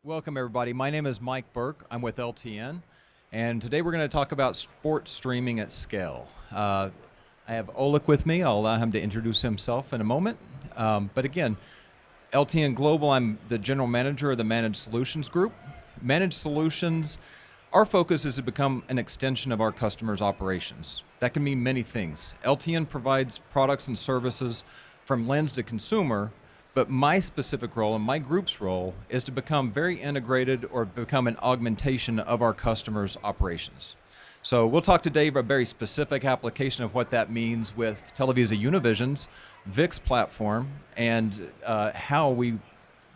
Welcome, everybody. My name is Mike Burke. I'm with LTN, and today we're going to talk about sports streaming at scale. I have Oleg with me. I'll allow him to introduce himself in a moment. But again, LTN Global, I'm the general manager of the Managed Solutions Group. Managed Solutions, our focus is to become an extension of our customers' operations. That can mean many things. LTN provides products and services from lens to consumer, but my specific role and my group's role is to become very integrated or become an augmentation of our customers' operations. So we'll talk today about a very specific application of what that means with TelevisaUnivision's VIX platform and how we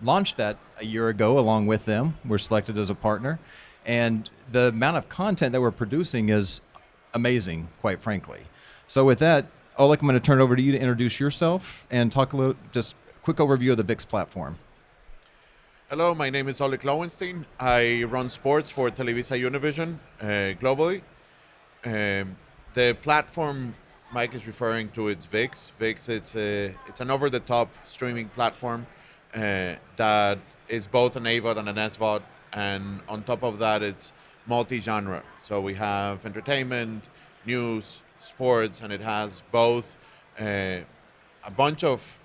launched that a year ago along with them. We're selected as a partner. And the amount of content that we're producing is amazing, quite frankly. So with that, Oleg, I'm going to turn it over to you to introduce yourself and talk a little, just quick overview of the VIX platform. Hello, my name is Oleg Lowenstein. I run sports for TelevisaUnivision globally. The platform Mike is referring to is VIX. VIX, it's an over-the-top streaming platform that is both an AVOD and an SVOD, and on top of that, it's multi-genre. So we have entertainment, news, sports, and it has both a bunch of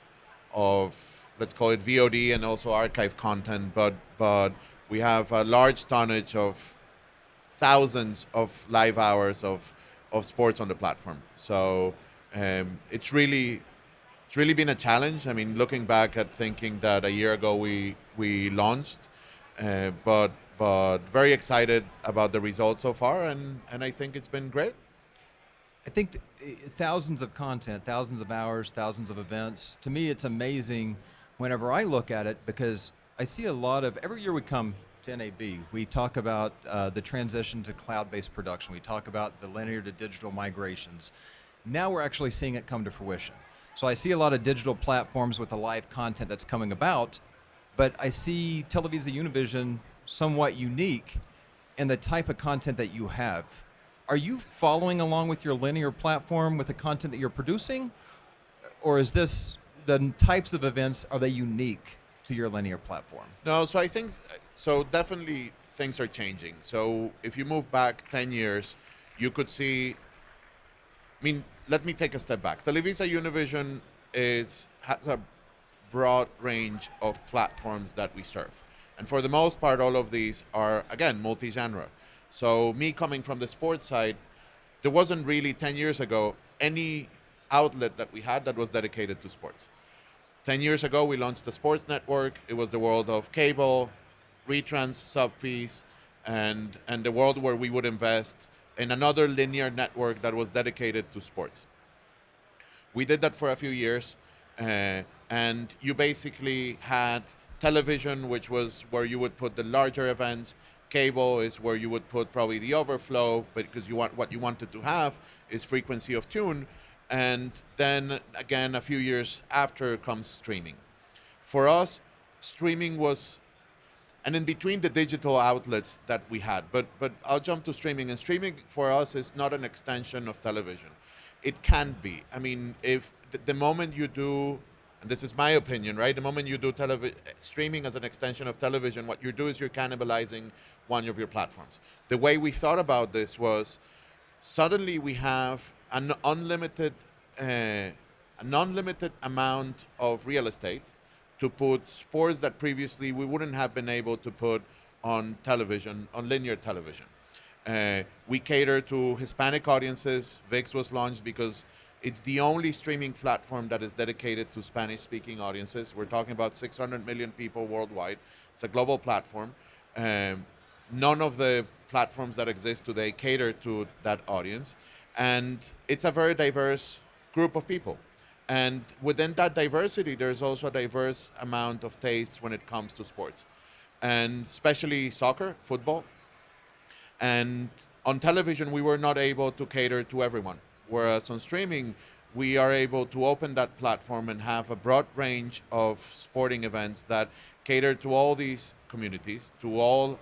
let's call it VOD and also archive content, but we have a large tonnage of thousands of live hours of sports on the platform. So it's really been a challenge. I mean, looking back at thinking that a year ago we launched, but very excited about the results so far, and I think it's been great. I think thousands of content, thousands of hours, thousands of events. To me, it's amazing whenever I look at it because I see a lot of, every year we come to NAB, we talk about the transition to cloud-based production. We talk about the linear to digital migrations. Now we're actually seeing it come to fruition. So I see a lot of digital platforms with the live content that's coming about, but I see TelevisaUnivision somewhat unique in the type of content that you have. Are you following along with your linear platform with the content that you're producing? Or is this, the types of events, are they unique to your linear platform? No, so I think, so definitely things are changing. So if you move back 10 years, you could see, I mean, let me take a step back. TelevisaUnivision has a broad range of platforms that we serve. And for the most part, all of these are, again, multi-genre. So me coming from the sports side, there wasn't really 10 years ago any outlet that we had that was dedicated to sports. 10 years ago, we launched the sports network. It was the world of cable, retrans, sub fees, and the world where we would invest in another linear network that was dedicated to sports. We did that for a few years, and you basically had television, which was where you would put the larger events. Cable is where you would put probably the overflow, because what you wanted to have is frequency of tune. And then again, a few years after comes streaming. For us, streaming was, and in between the digital outlets that we had, but I'll jump to streaming. And streaming for us is not an extension of television. It can be. I mean, if the moment you do, and this is my opinion, right? The moment you do streaming as an extension of television, what you do is you're cannibalizing one of your platforms. The way we thought about this was, suddenly we have an unlimited amount of real estate to put sports that previously we wouldn't have been able to put on television, on linear television. We cater to Hispanic audiences. VIX was launched because it's the only streaming platform that is dedicated to Spanish-speaking audiences. We're talking about 600 million people worldwide. It's a global platform. None of the platforms that exist today cater to that audience. And it's a very diverse group of people. And within that diversity, there's also a diverse amount of tastes when it comes to sports, and especially soccer, football. And on television, we were not able to cater to everyone. Whereas on streaming, we are able to open that platform and have a broad range of sporting events that cater to all these communities, to all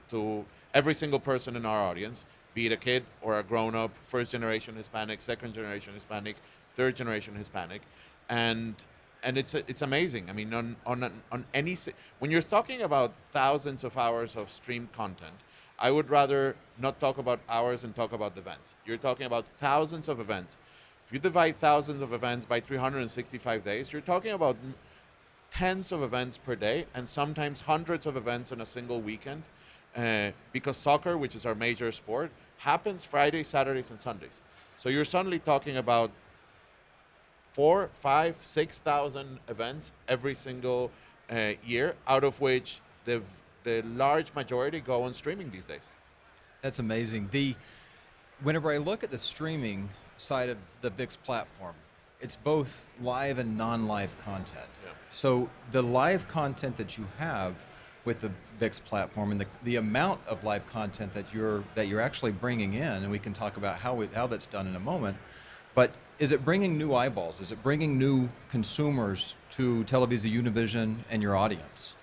to every single person in our audience, be it a kid or a grown-up, first generation Hispanic, second generation Hispanic, third generation Hispanic. And and it's amazing. I mean, on any when you're talking about thousands of hours of streamed content, I would rather not talk about hours and talk about events. You're talking about thousands of events. If you divide thousands of events by 365 days, you're talking about tens of events per day and sometimes hundreds of events in a single weekend, because soccer, which is our major sport, happens Fridays, Saturdays, and Sundays. So you're suddenly talking about 4, 5, 6,000 events every single year, out of which the large majority go on streaming these days. That's amazing. Whenever I look at the streaming side of the VIX platform, it's both live and non-live content. Yeah. So the live content that you have with the VIX platform and the amount of live content that you're actually bringing in, and we can talk about how that's done in a moment, but is it bringing new eyeballs? Is it bringing new consumers to TelevisaUnivision and your audience?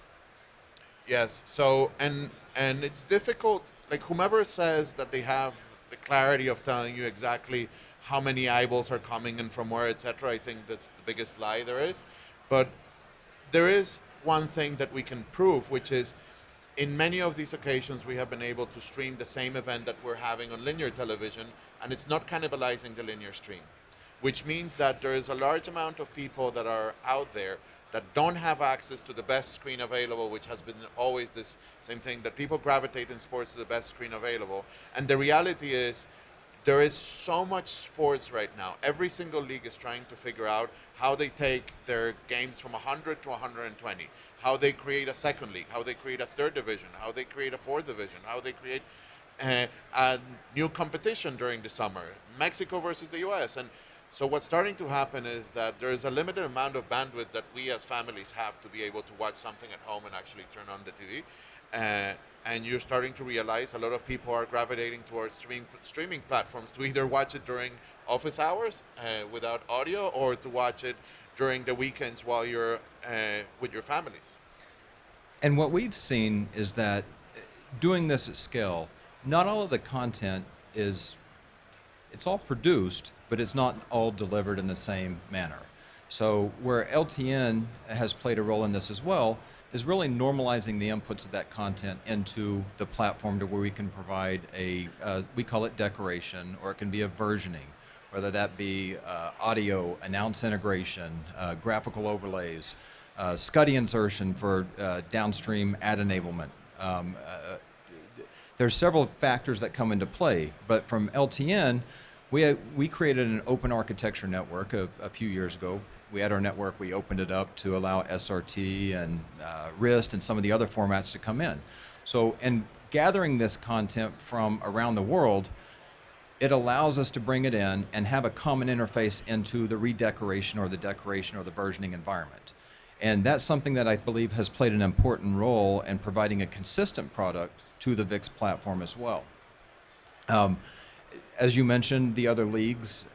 Yes. So and it's difficult. Like whomever says that they have the clarity of telling you exactly how many eyeballs are coming in from where, etc. I think that's the biggest lie there is. But there is one thing that we can prove, which is in many of these occasions we have been able to stream the same event that we're having on linear television, and it's not cannibalizing the linear stream, which means that there is a large amount of people that are out there that don't have access to the best screen available, which has been always this same thing, that people gravitate in sports to the best screen available. And the reality is there is so much sports right now. Every single league is trying to figure out how they take their games from 100 to 120, how they create a second league, how they create a third division, how they create a fourth division, how they create a new competition during the summer, Mexico versus the US. And so what's starting to happen is that there's a limited amount of bandwidth that we as families have to be able to watch something at home and actually turn on the TV. And you're starting to realize a lot of people are gravitating towards streaming platforms to either watch it during office hours without audio, or to watch it during the weekends while you're with your families. And what we've seen is that doing this at scale, not all of the content it's all produced, but it's not all delivered in the same manner. So where LTN has played a role in this as well is really normalizing the inputs of that content into the platform to where we can provide we call it decoration, or it can be a versioning, whether that be audio, announce integration, graphical overlays, SCUDdy insertion for downstream ad enablement. There's several factors that come into play, but from LTN, we created an open architecture network a few years ago. We had our network, we opened it up to allow SRT and RIST and some of the other formats to come in. So, in gathering this content from around the world, it allows us to bring it in and have a common interface into the redecoration or the decoration or the versioning environment. And that's something that I believe has played an important role in providing a consistent product to the VIX platform as well. As you mentioned, the other leagues,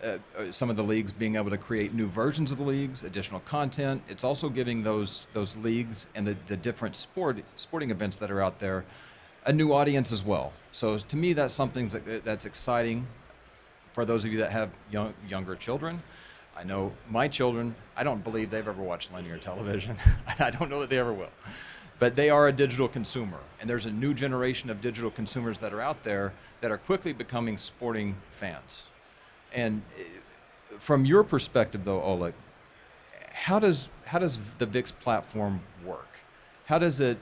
some of the leagues being able to create new versions of the leagues, additional content. It's also giving those leagues and the different sporting events that are out there a new audience as well. So to me, that's something that's exciting for those of you that have younger children. I know my children, I don't believe they've ever watched linear television. I don't know that they ever will. But they are a digital consumer, and there's a new generation of digital consumers that are out there that are quickly becoming sporting fans. And from your perspective, though, Oleg, how does the VIX platform work? How do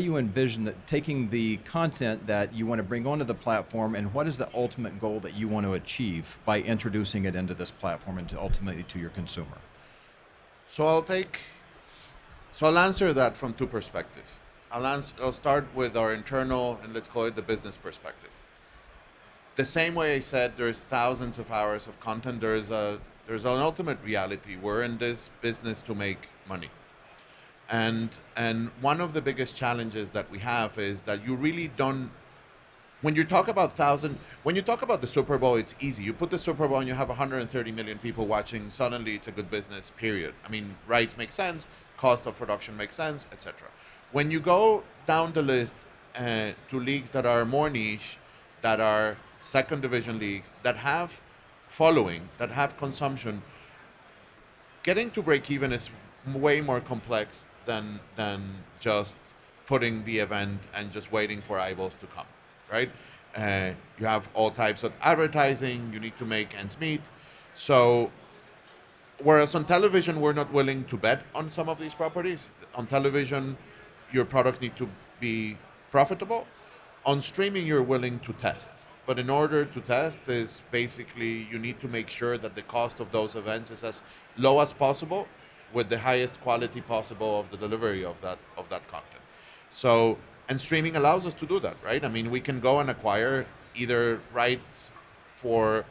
you envision that taking the content that you want to bring onto the platform, and what is the ultimate goal that you want to achieve by introducing it into this platform and ultimately to your consumer? So I'll answer that from two perspectives. I'll start with our internal, and let's call it the business perspective. The same way I said there's thousands of hours of content, there's an ultimate reality. We're in this business to make money. And one of the biggest challenges that we have is that you really don't, when you talk about the Super Bowl, it's easy. You put the Super Bowl and you have 130 million people watching, suddenly it's a good business, period. I mean, rights make sense, cost of production makes sense, etc. When you go down the list to leagues that are more niche, that are second division leagues, that have following, that have consumption, getting to break even is way more complex than just putting the event and just waiting for eyeballs to come, right? You have all types of advertising. You need to make ends meet. So whereas on television, we're not willing to bet on some of these properties. On television, your products need to be profitable. On streaming, you're willing to test. But in order to test is basically you need to make sure that the cost of those events is as low as possible with the highest quality possible of the delivery of that content. So, and streaming allows us to do that, right? I mean, we can go and acquire either rights for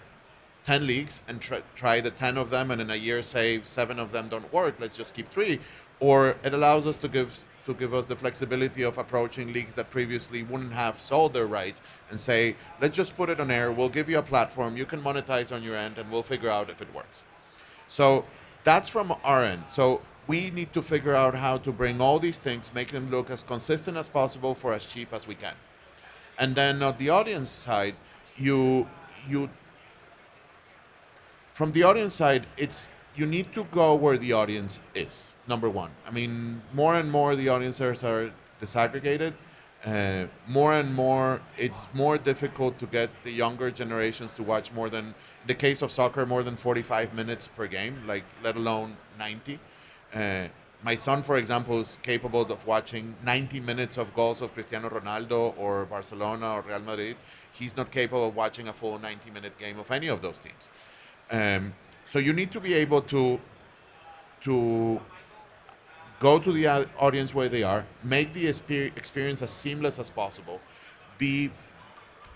10 leagues and try the 10 of them, and in a year say 7 of them don't work, let's just keep 3. Or it allows us to give us the flexibility of approaching leagues that previously wouldn't have sold their rights and say, let's just put it on air, we'll give you a platform, you can monetize on your end, and we'll figure out if it works. So that's from our end. So we need to figure out how to bring all these things, make them look as consistent as possible for as cheap as we can. And then on the audience side, from the audience side, you need to go where the audience is, number one. I mean, more and more the audiences are disaggregated. More and more, it's more difficult to get the younger generations to watch more than, in the case of soccer, more than 45 minutes per game, like let alone 90. My son, for example, is capable of watching 90 minutes of goals of Cristiano Ronaldo or Barcelona or Real Madrid. He's not capable of watching a full 90-minute game of any of those teams. So you need to be able to go to the audience where they are, make the experience as seamless as possible,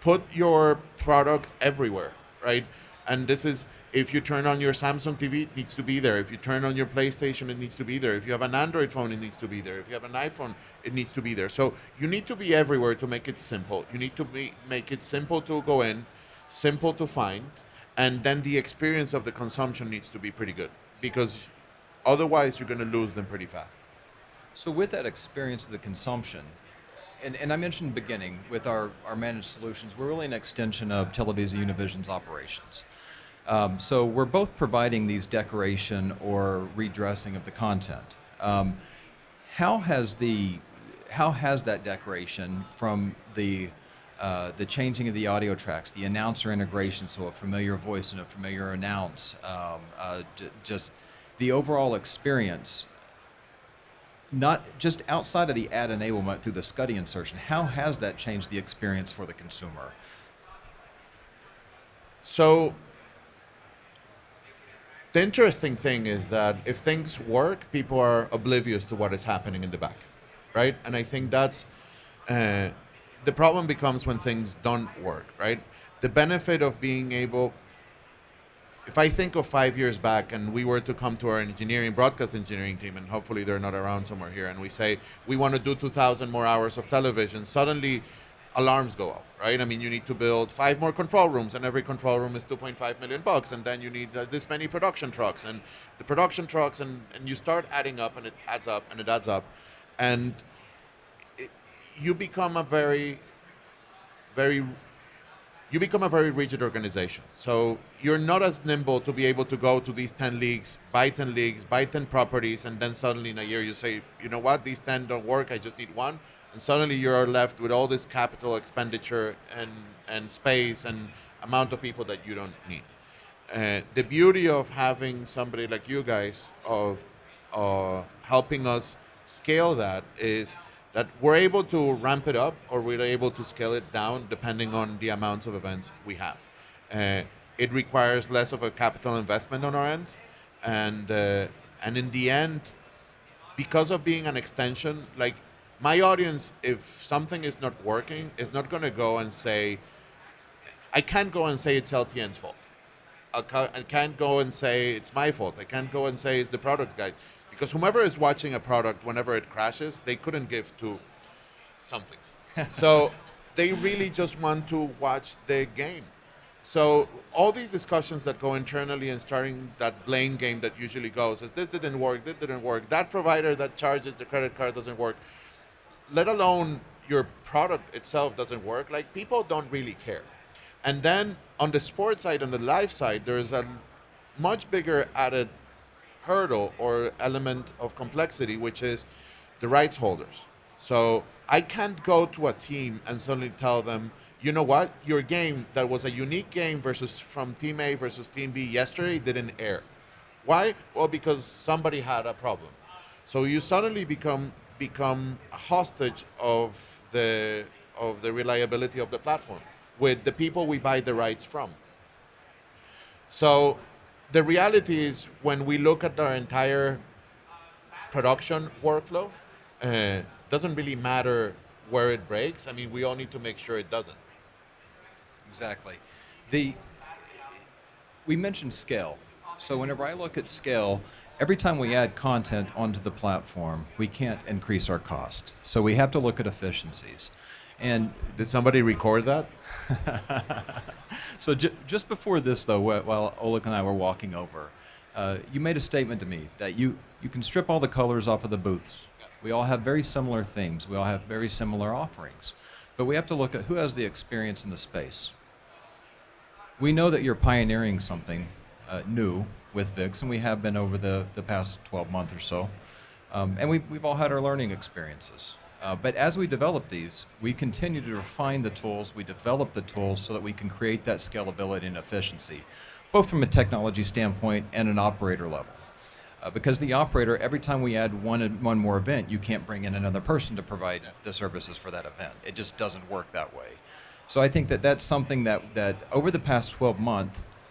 put your product everywhere, right? And this is, if you turn on your Samsung TV, it needs to be there. If you turn on your PlayStation, it needs to be there. If you have an Android phone, it needs to be there. If you have an iPhone, it needs to be there. So you need to be everywhere to make it simple. You need to make it simple to go in, simple to find, and then the experience of the consumption needs to be pretty good, because otherwise you're going to lose them pretty fast. So with that experience of the consumption, and I mentioned in the beginning, with our managed solutions, we're really an extension of TelevisaUnivision's operations. So we're both providing these decoration or redressing of the content. How has that decoration from the changing of the audio tracks, the announcer integration, so a familiar voice and a familiar announce, just the overall experience, not just outside of the ad enablement through the SCUDdy insertion, how has that changed the experience for the consumer? So the interesting thing is that if things work, people are oblivious to what is happening in the back, right? And I think that's the problem becomes when things don't work, right? The benefit of being able, if I think of 5 years back and we were to come to our broadcast engineering team, and hopefully they're not around somewhere here, and we say, we want to do 2,000 more hours of television, suddenly alarms go off, right? I mean, you need to build 5 more control rooms, and every control room is $2.5 million, and then you need this many production trucks, and the production trucks, and you start adding up, and it adds up, and it adds up, and you become a very rigid organization. So you're not as nimble to be able to go to these 10 leagues, buy 10 properties, and then suddenly in a year you say, you know what, these 10 don't work, I just need one. And suddenly you're left with all this capital expenditure and space and amount of people that you don't need. The beauty of having somebody like you guys of helping us scale that is that we're able to ramp it up, or we're able to scale it down depending on the amounts of events we have. It requires less of a capital investment on our end, and in the end, because of being an extension, like my audience, if something is not working, is not going to go and say, I can't go and say it's LTN's fault. I can't go and say it's my fault. I can't go and say it's the product guys. Because whomever is watching a product, whenever it crashes, they couldn't give two somethings. So they really just want to watch the game. So all these discussions that go internally and starting that blame game that usually goes is this didn't work, that provider that charges the credit card doesn't work, let alone your product itself doesn't work, like people don't really care. And then on the sports side, on the live side, there's a much bigger added hurdle or element of complexity, which is the rights holders. So I can't go to a team and suddenly tell them, you know what, your game that was a unique game versus from Team A versus Team B yesterday didn't air. Why? Well, because somebody had a problem. So you suddenly become a hostage of the reliability of the platform with the people we buy the rights from. So the reality is when we look at our entire production workflow, doesn't really matter where it breaks. I mean, we all need to make sure it doesn't. Exactly. The we mentioned scale. So whenever I look at scale, every time we add content onto the platform, we can't increase our cost. So we have to look at efficiencies. And Did somebody record that? so just before this, though, while Oleg and I were walking over, you made a statement to me that you can strip all the colors off of the booths. We all have very similar themes. We all have very similar offerings. But we have to look at who has the experience in the space. We know that you're pioneering something new with VIX, and we have been over the past 12 months or so. And we've all had our learning experiences. But as we develop these, we continue to refine the tools, we develop the tools so that we can create that scalability and efficiency, both from a technology standpoint and an operator level. Because the operator, every time we add one more event, you can't bring in another person to provide the services for that event. It just doesn't work that way. So I think that that's something that over the past 12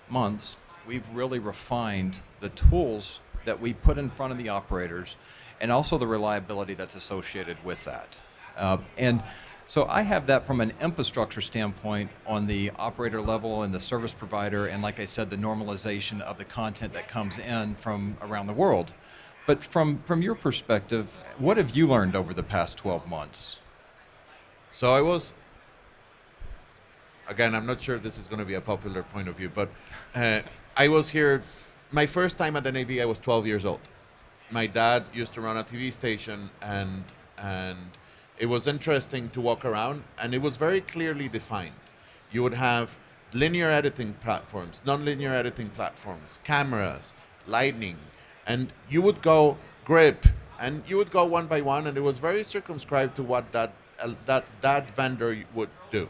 months, we've really refined the tools that we put in front of the operators and also the reliability that's associated with that. And so I have that from an infrastructure standpoint on the operator level and the service provider, and like I said, the normalization of the content that comes in from around the world. But from your perspective, what have you learned over the past 12 months? So I was, again, I'm not sure if this is going to be a popular point of view, but I was here, my first time at the NAB, I was 12 years old. My dad used to run a TV station, and it was interesting to walk around, and it was very clearly defined. You would have linear editing platforms, non-linear editing platforms, cameras, lighting, and you would go grip, and you would go one by one, and it was very circumscribed to what that vendor would do.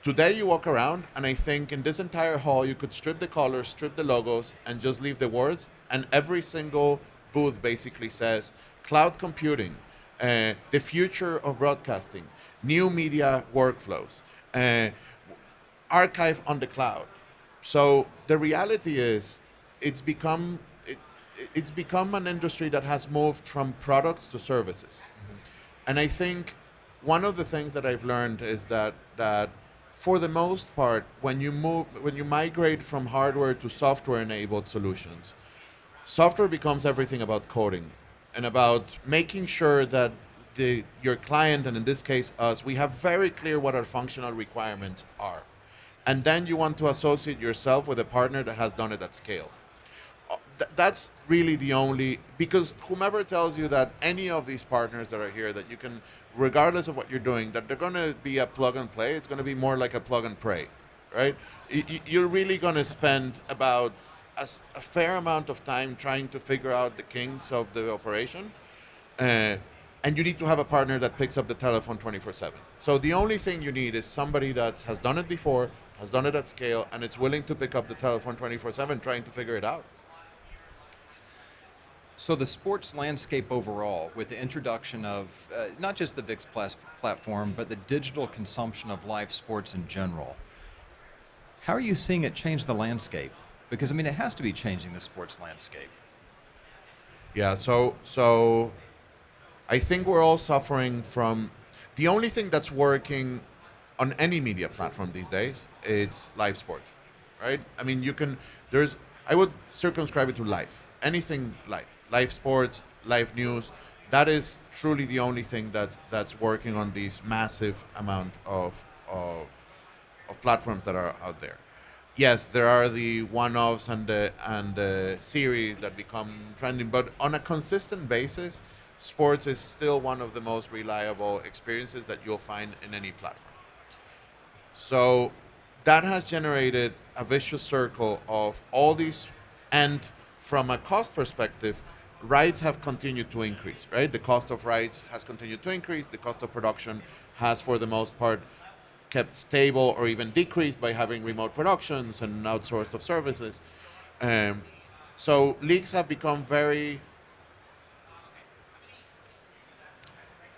Today you walk around, and I think in this entire hall you could strip the colors, strip the logos, and just leave the words, and every single booth basically says cloud computing, the future of broadcasting, new media workflows, archive on the cloud. So the reality is it's become an industry that has moved from products to services. Mm-hmm. And I think one of the things that I've learned is that for the most part, when you migrate from hardware to software-enabled solutions, software becomes everything about coding and about making sure that your client, and in this case us, we have very clear what our functional requirements are. And then you want to associate yourself with a partner that has done it at scale. That's really the only, because whomever tells you that any of these partners that are here, that you can, regardless of what you're doing, that they're going to be a plug and play, it's going to be more like a plug and pray, right? You're really going to spend about a fair amount of time trying to figure out the kinks of the operation. And you need to have a partner that picks up the telephone 24/7. So the only thing you need is somebody that has done it before, has done it at scale, and it's willing to pick up the telephone 24/7 trying to figure it out. So the sports landscape overall, with the introduction of not just the VIX platform, but the digital consumption of live sports in general, how are you seeing it change the landscape? Because, I mean, it has to be changing the sports landscape. Yeah, so I think we're all suffering from, the only thing that's working on any media platform these days, it's live sports, right? I mean, I would circumscribe it to live, anything live sports, live news. That is truly the only thing that's working on these massive amount of platforms that are out there. Yes, there are the one-offs and the series that become trending, but on a consistent basis, sports is still one of the most reliable experiences that you'll find in any platform. So that has generated a vicious circle of all these, and from a cost perspective, rights have continued to increase, right? The cost of rights has continued to increase. The cost of production has, for the most part, kept stable or even decreased by having remote productions and outsourced of services. Um, so leagues have become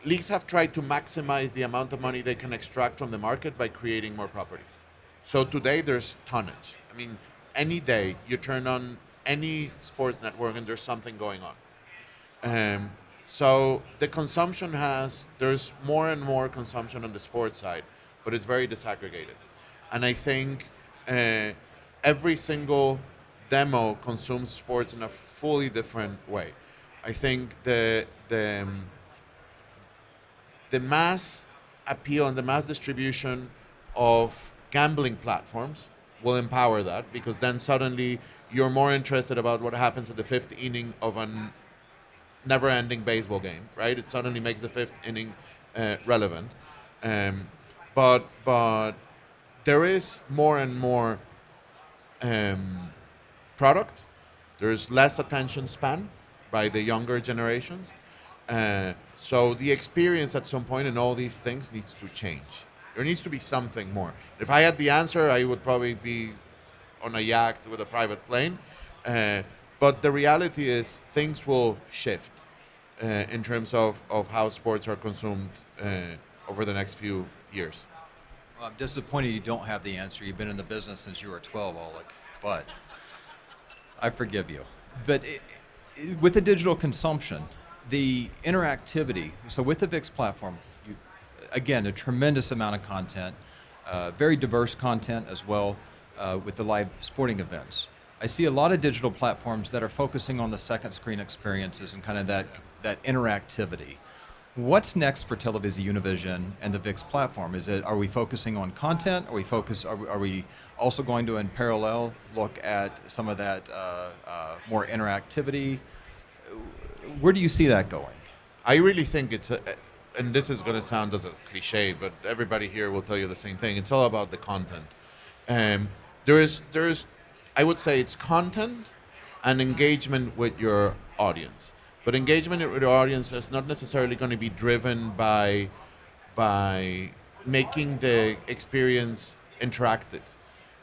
leagues have tried to maximize the amount of money they can extract from the market by creating more properties. So today there's tonnage. I mean, any day you turn on any sports network and there's something going on. So the consumption there's more and more consumption on the sports side, but it's very disaggregated. And I think every single demo consumes sports in a fully different way. I think the mass appeal and the mass distribution of gambling platforms will empower that, because then suddenly you're more interested about what happens at the fifth inning of a never-ending baseball game, right? It suddenly makes the fifth inning relevant. But there is more and more product. There's less attention span by the younger generations. So the experience at some point in all these things needs to change. There needs to be something more. If I had the answer, I would probably be on a yacht with a private plane. But the reality is things will shift in terms of how sports are consumed over the next few years. Well, I'm disappointed you don't have the answer. You've been in the business since you were 12, Oleg, but I forgive you. But with the digital consumption, the interactivity, so with the VIX platform, again, a tremendous amount of content, very diverse content as well with the live sporting events. I see a lot of digital platforms that are focusing on the second screen experiences and kind of that interactivity. What's next for TelevisaUnivision and the VIX platform? Are we focusing on content? Are we also going to, in parallel, look at some of that more interactivity? Where do you see that going? I really think and this is going to sound as a cliche, but everybody here will tell you the same thing. It's all about the content. There's, I would say it's content and engagement with your audience. But engagement with your audience is not necessarily going to be driven by making the experience interactive.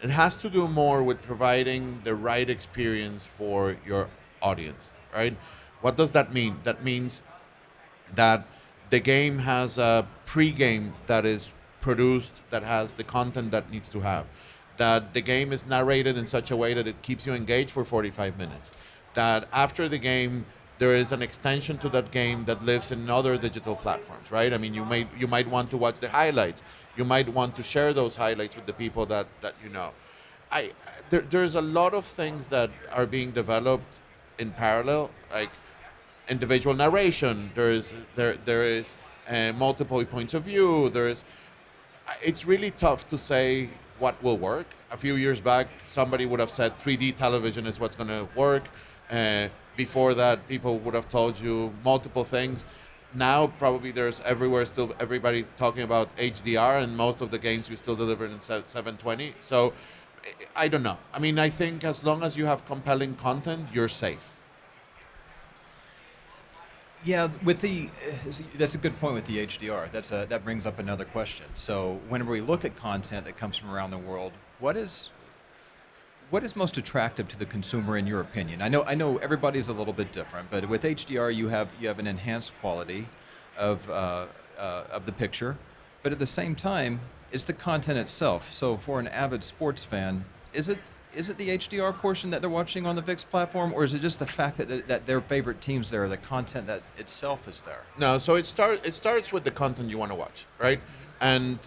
It has to do more with providing the right experience for your audience, right? What does that mean? That means that the game has a pre-game that is produced, that has the content that needs to have. That the game is narrated in such a way that it keeps you engaged for 45 minutes. That after the game, there is an extension to that game that lives in other digital platforms, right? I mean, you might want to watch the highlights. You might want to share those highlights with the people that you know. There's a lot of things that are being developed in parallel, like individual narration. There is multiple points of view. It's really tough to say what will work. A few years back, somebody would have said 3D television is what's going to work. Before that, people would have told you multiple things. Now, probably there's still everybody talking about HDR, and most of the games we still deliver in 720. So, I don't know. I mean, I think as long as you have compelling content, you're safe. Yeah, that's a good point with the HDR. That brings up another question. So whenever we look at content that comes from around the world, what is most attractive to the consumer in your opinion? I know everybody's a little bit different, but with HDR you have an enhanced quality of the picture, but at the same time, it's the content itself. So for an avid sports fan, is it the HDR portion that they're watching on the VIX platform, or is it just the fact that their favorite teams there, the content that itself is there? No, so it starts with the content you want to watch, right? And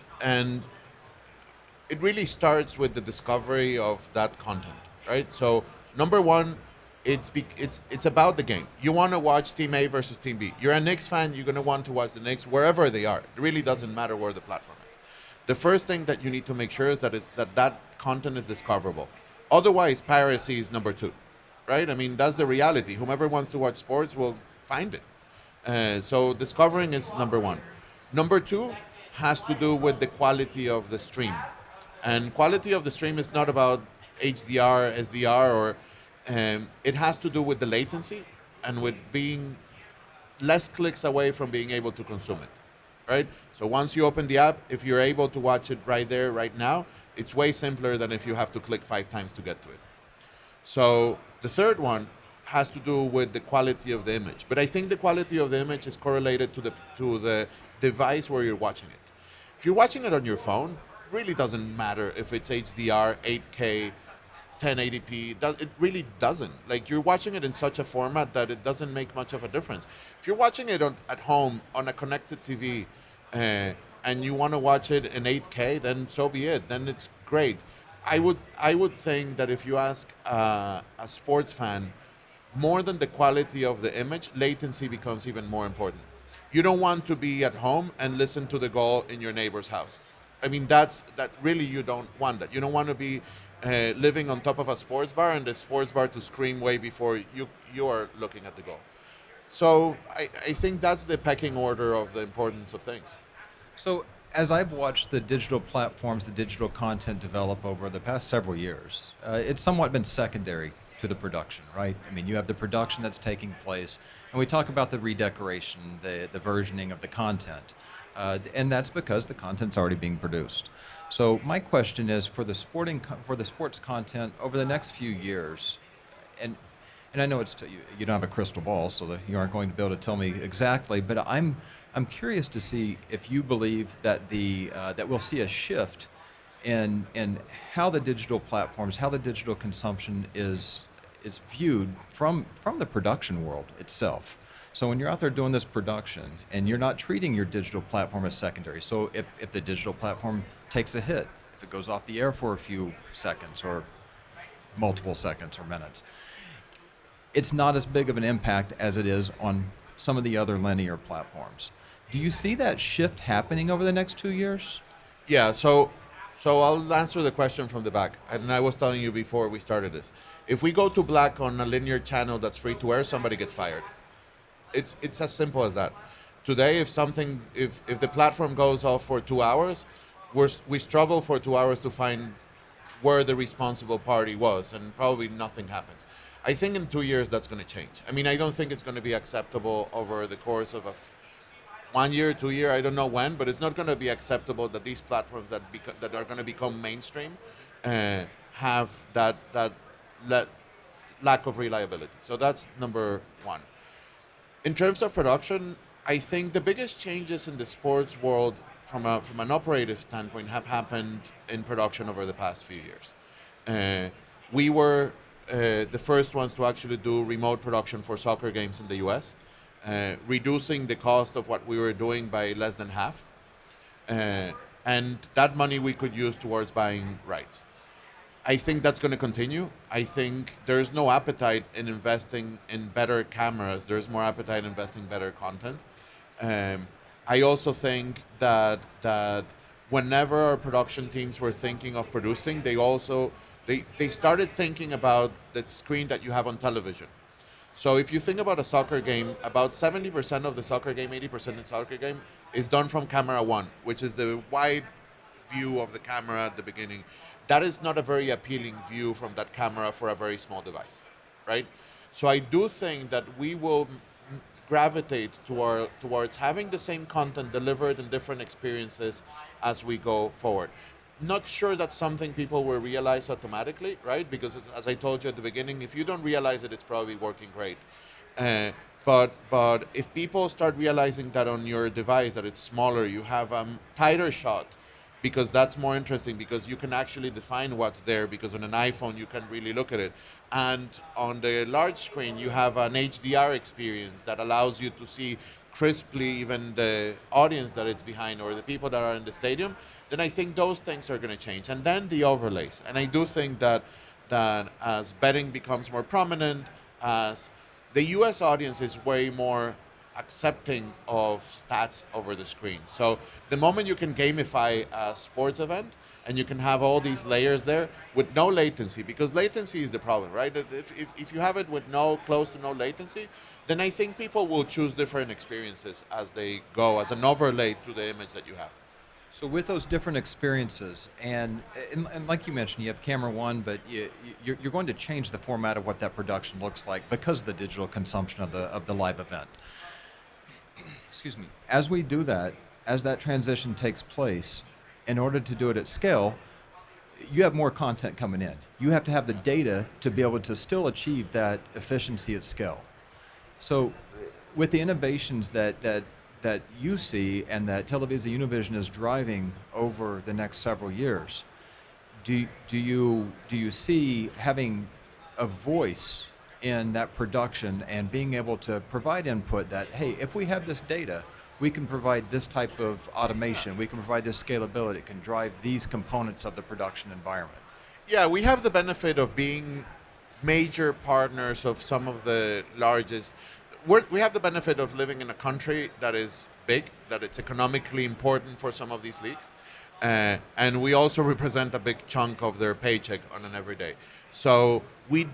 it really starts with the discovery of that content, right? So number one, it's about the game. You want to watch Team A versus Team B. You're a Knicks fan, you're going to want to watch the Knicks wherever they are. It really doesn't matter where the platform is. The first thing that you need to make sure is that content is discoverable. Otherwise, piracy is number two, right? I mean, that's the reality. Whomever wants to watch sports will find it. So discovering is number one. Number two has to do with the quality of the stream. And quality of the stream is not about HDR, SDR, or It has to do with the latency and with being less clicks away from being able to consume it, right? So once you open the app, if you're able to watch it right there, right now, it's way simpler than if you have to click 5 times to get to it. So the third one has to do with the quality of the image. But I think the quality of the image is correlated to the device where you're watching it. If you're watching it on your phone, it really doesn't matter if it's HDR, 8K, 1080p. It really doesn't. Like, you're watching it in such a format that it doesn't make much of a difference. If you're watching it at home on a connected TV, and you want to watch it in 8K, then so be it. Then it's great. I would think that if you ask a sports fan, more than the quality of the image, latency becomes even more important. You don't want to be at home and listen to the goal in your neighbor's house. I mean, that really, you don't want that. You don't want to be living on top of a sports bar and the sports bar to scream way before you are looking at the goal. So I think that's the pecking order of the importance of things. So, as I've watched the digital platforms, the digital content develop over the past several years, it's somewhat been secondary to the production, right? I mean, you have the production that's taking place, and we talk about the redecoration, the versioning of the content, and that's because the content's already being produced. So, my question is for the sports content over the next few years, and I know you don't have a crystal ball, so that you aren't going to be able to tell me exactly, but I'm curious to see if you believe that that we'll see a shift in how the digital platforms, how the digital consumption is viewed from the production world itself. So when you're out there doing this production and you're not treating your digital platform as secondary, so if the digital platform takes a hit, if it goes off the air for a few seconds or multiple seconds or minutes, it's not as big of an impact as it is on some of the other linear platforms. Do you see that shift happening over the next 2 years? Yeah, so I'll answer the question from the back. And I was telling you before we started this. If we go to black on a linear channel that's free to air, somebody gets fired. It's as simple as that. Today, if the platform goes off for 2 hours, we struggle for 2 hours to find where the responsible party was, and probably nothing happens. I think in 2 years that's going to change. I mean, I don't think it's going to be acceptable over the course of 1 year, 2 year, I don't know when, but it's not going to be acceptable that these platforms that are going to become mainstream have that lack of reliability. So that's number one. In terms of production, I think the biggest changes in the sports world from an operative standpoint have happened in production over the past few years. We were the first ones to actually do remote production for soccer games in the US, reducing the cost of what we were doing by less than half. And that money we could use towards buying rights. I think that's going to continue. I think there's no appetite in investing in better cameras. There's more appetite in investing in better content. I also think that whenever our production teams were thinking of producing, they started thinking about the screen that you have on television. So if you think about a soccer game, about 70% of the soccer game, 80% of the soccer game is done from camera one, which is the wide view of the camera at the beginning. That is not a very appealing view from that camera for a very small device, right? So I do think that we will gravitate towards having the same content delivered in different experiences as we go forward. Not sure that's something people will realize automatically, right? Because as I told you at the beginning, if you don't realize it, it's probably working great. But if people start realizing that on your device that it's smaller, you have a tighter shot, because that's more interesting, because you can actually define what's there, because on an iPhone you can really look at it. And on the large screen you have an HDR experience that allows you to see crisply even the audience that it's behind or the people that are in the stadium. Then I think those things are going to change. And then the overlays. And I do think that as betting becomes more prominent, as the US audience is way more accepting of stats over the screen. So the moment you can gamify a sports event and you can have all these layers there with no latency, because latency is the problem, right? If you have it with close to no latency, then I think people will choose different experiences as they go, as an overlay to the image that you have. So with those different experiences, and like you mentioned, you have camera one, but you're going to change the format of what that production looks like because of the digital consumption of the live event. Excuse me. As we do that, as that transition takes place, in order to do it at scale, you have more content coming in. You have to have the data to be able to still achieve that efficiency at scale. So with the innovations that you see and that TelevisaUnivision is driving over the next several years, do you see having a voice in that production and being able to provide input that, hey, if we have this data, we can provide this type of automation, we can provide this scalability, it can drive these components of the production environment? Yeah, we have the benefit of being major partners of some of the largest. We have the benefit of living in a country that is big, that it's economically important for some of these leagues, and we also represent a big chunk of their paycheck on an everyday. So we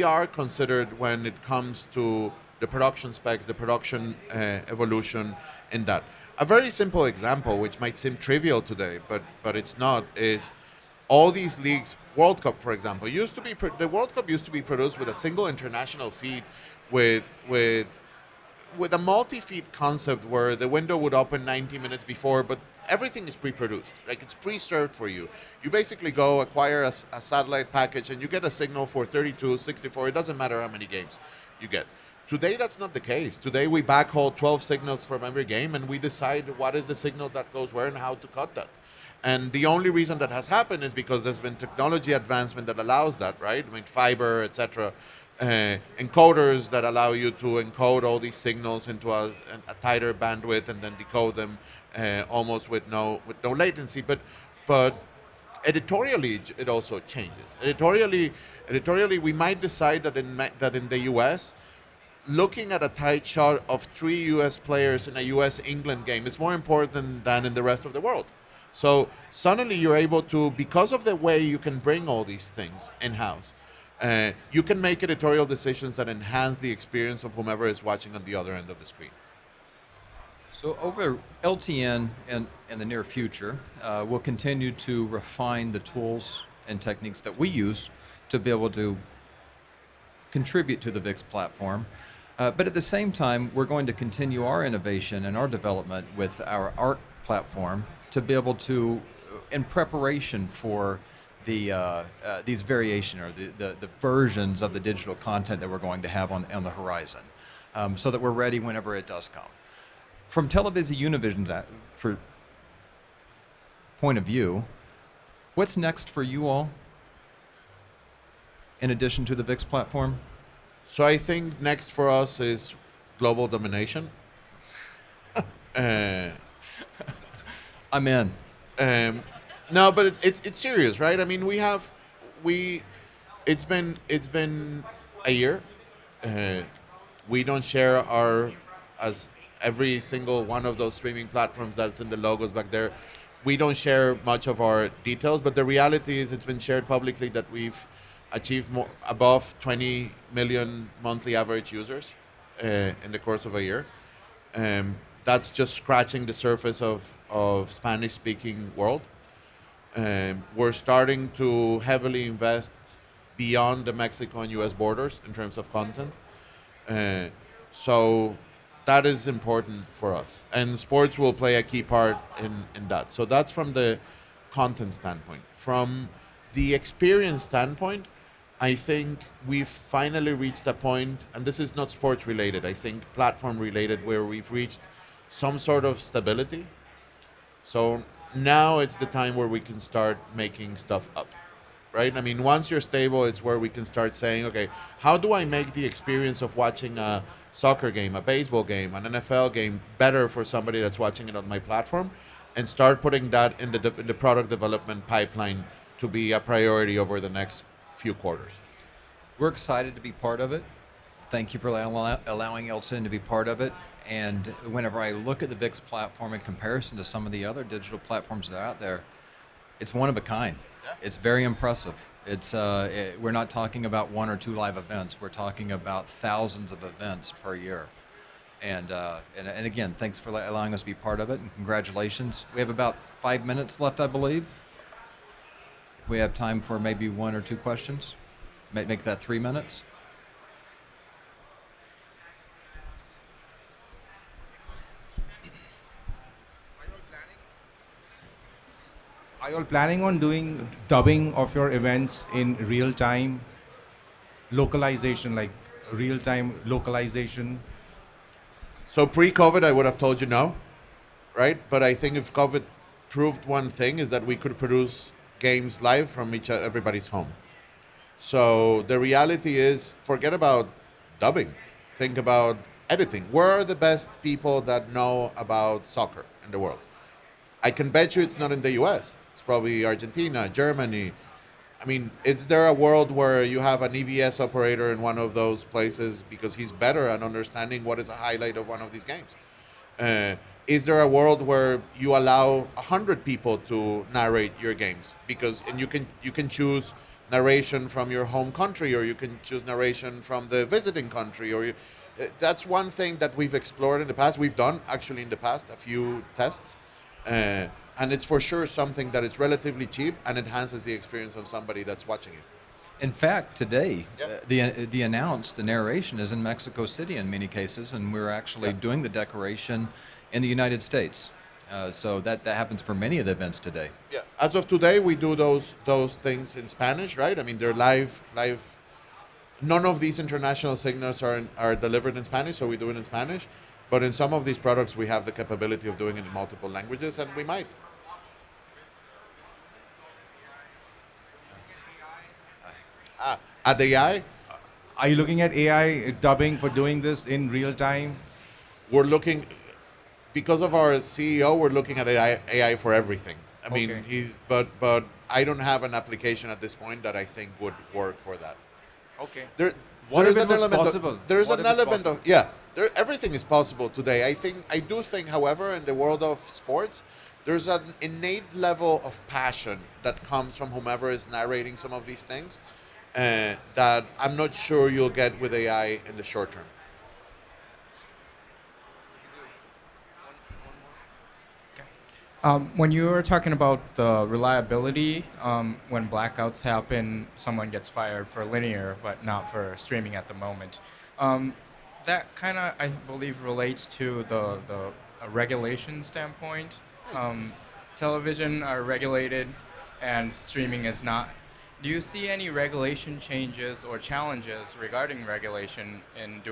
are considered when it comes to the production specs, the production evolution in that. A very simple example, which might seem trivial today, but it's not, is all these leagues. World Cup, for example, the World Cup used to be produced with a single international feed, with a multi-feed concept where the window would open 90 minutes before, but everything is pre-produced. Like, it's pre-served for you. You basically go acquire a satellite package and you get a signal for 32, 64. It doesn't matter how many games you get. Today, that's not the case. Today, we backhaul 12 signals from every game and we decide what is the signal that goes where and how to cut that. And the only reason that has happened is because there's been technology advancement that allows that, right? I mean, fiber, etc. Encoders that allow you to encode all these signals into a tighter bandwidth and then decode them almost with no latency. But editorially, it also changes. Editorially, we might decide that in the U.S., looking at a tight shot of 3 U.S. players in a U.S.-England game is more important than in the rest of the world. So suddenly you're able to, because of the way you can bring all these things in-house, you can make editorial decisions that enhance the experience of whomever is watching on the other end of the screen. So over LTN in the near future, we'll continue to refine the tools and techniques that we use to be able to contribute to the VIX platform. But at the same time, we're going to continue our innovation and our development with our ARC platform to be able to, in preparation for these variation or the versions of the digital content that we're going to have on the horizon, so that we're ready whenever it does come. From TelevisaUnivision's point of view, what's next for you all in addition to the VIX platform? So I think next for us is global domination. I'm in. No, but it's serious, right? I mean, it's been a year. We don't share as every single one of those streaming platforms that's in the logos back there. We don't share much of our details, but the reality is it's been shared publicly that we've achieved above 20 million monthly average users in the course of a year. That's just scratching the surface of Spanish-speaking world. We're starting to heavily invest beyond the Mexico and US borders in terms of content. So that is important for us. And sports will play a key part in that. So that's from the content standpoint. From the experience standpoint, I think we've finally reached a point, and this is not sports related, I think platform related, where we've reached some sort of stability. So now it's the time where we can start making stuff up, right? I mean, once you're stable, it's where we can start saying, okay, how do I make the experience of watching a soccer game, a baseball game, an NFL game better for somebody that's watching it on my platform, and start putting that in the product development pipeline to be a priority over the next few quarters. We're excited to be part of it. Thank you for allowing LTN to be part of it. And whenever I look at the VIX platform in comparison to some of the other digital platforms that are out there, it's one of a kind. Yeah. It's very impressive. We're not talking about 1 or 2 live events. We're talking about thousands of events per year. And again, thanks for allowing us to be part of it, and congratulations. We have about 5 minutes left, I believe. If we have time for maybe one or two questions, make that 3 minutes. Are you all planning on doing dubbing of your events in real time? Localization, like real time localization? So pre-COVID, I would have told you no, right? But I think if COVID proved one thing is that we could produce games live from everybody's home. So the reality is, forget about dubbing. Think about editing. Where are the best people that know about soccer in the world? I can bet you it's not in the US. It's probably Argentina, Germany. I mean, is there a world where you have an EVS operator in one of those places because he's better at understanding what is a highlight of one of these games? Is there a world where you allow 100 people to narrate your games and you can choose narration from your home country, or you can choose narration from the visiting country, that's one thing that we've explored in the past. We've done actually in the past a few tests, and it's for sure something that is relatively cheap and enhances the experience of somebody that's watching it. In fact, today, Yep. the narration is in Mexico City in many cases, and we're actually Yep. doing the decoration in the United States. So that happens for many of the events today. Yeah. As of today, we do those things in Spanish, right? I mean, they're live. None of these international signals are delivered in Spanish, so we do it in Spanish. But in some of these products, we have the capability of doing it in multiple languages, and we might. At the AI, Are you looking at AI dubbing for doing this in real time? we're looking, because of our CEO, we're looking at AI for everything. I mean, Okay. but I don't have an application at this point that I think would work for that. Okay. There, What there's if it an was element possible? Of, there's What an if it's element possible? of yeah. Everything is possible today. I do think, however, in the world of sports, there's an innate level of passion that comes from whomever is narrating some of these things, that I'm not sure you'll get with AI in the short term. When you were talking about the reliability, when blackouts happen, someone gets fired for linear, but not for streaming at the moment. That kind of, I believe, relates to the regulation standpoint. Television are regulated, and streaming is not. Do you see any regulation changes or challenges regarding regulation in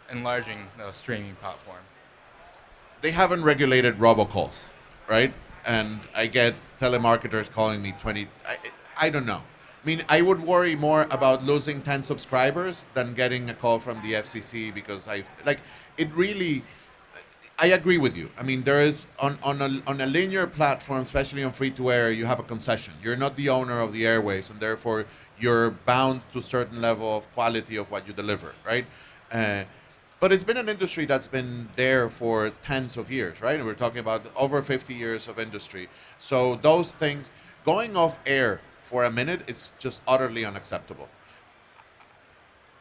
enlarging the streaming platform? They haven't regulated robocalls, right? And I get telemarketers calling me 20. I don't know. I mean, I would worry more about losing 10 subscribers than getting a call from the FCC, because it really. I agree with you. I mean, there is on a linear platform, especially on free to air, you have a concession. You're not the owner of the airwaves, and therefore you're bound to a certain level of quality of what you deliver, right? But it's been an industry that's been there for tens of years, right? And we're talking about over 50 years of industry. So those things, going off air for a minute is just utterly unacceptable.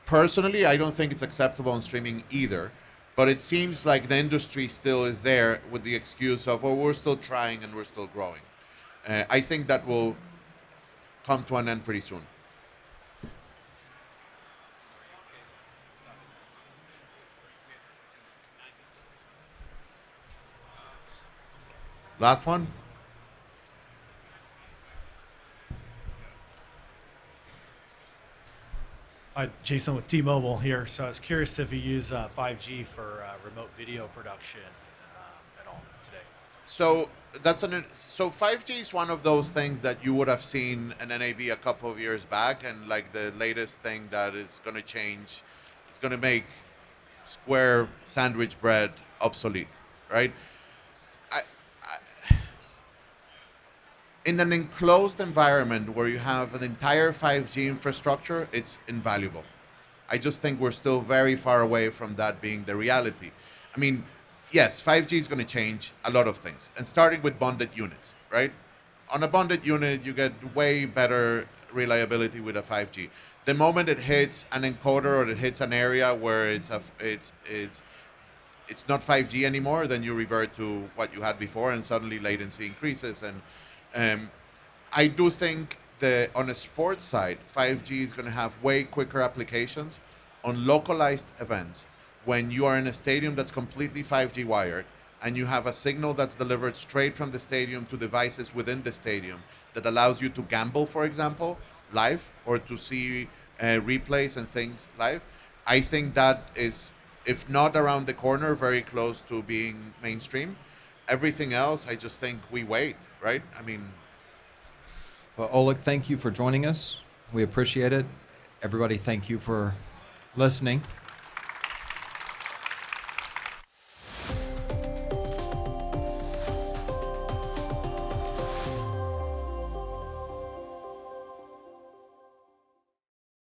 Personally, I don't think it's acceptable on streaming either, but it seems like the industry still is there with the excuse of, oh, we're still trying and we're still growing. I think that will come to an end pretty soon. Last one? Jason with T-Mobile here. So I was curious if you use 5G for remote video production at all today. So so 5G is one of those things that you would have seen in NAB a couple of years back, and like the latest thing that is going to change, it's going to make square sandwich bread obsolete, right? In an enclosed environment where you have an entire 5G infrastructure, it's invaluable. I just think we're still very far away from that being the reality. I mean, yes, 5G is going to change a lot of things, and starting with bonded units, right? On a bonded unit, you get way better reliability with a 5G. The moment it hits an encoder or it hits an area where it's it's not 5G anymore, then you revert to what you had before, and suddenly latency increases. And I do think that on a sports side, 5G is going to have way quicker applications on localized events. When you are in a stadium that's completely 5G wired, and you have a signal that's delivered straight from the stadium to devices within the stadium that allows you to gamble, for example, live, or to see replays and things live, I think that is, if not around the corner, very close to being mainstream. Everything else, I just think we wait, right? I mean, Well, Oleg, thank you for joining us. We appreciate it. Everybody, thank you for listening.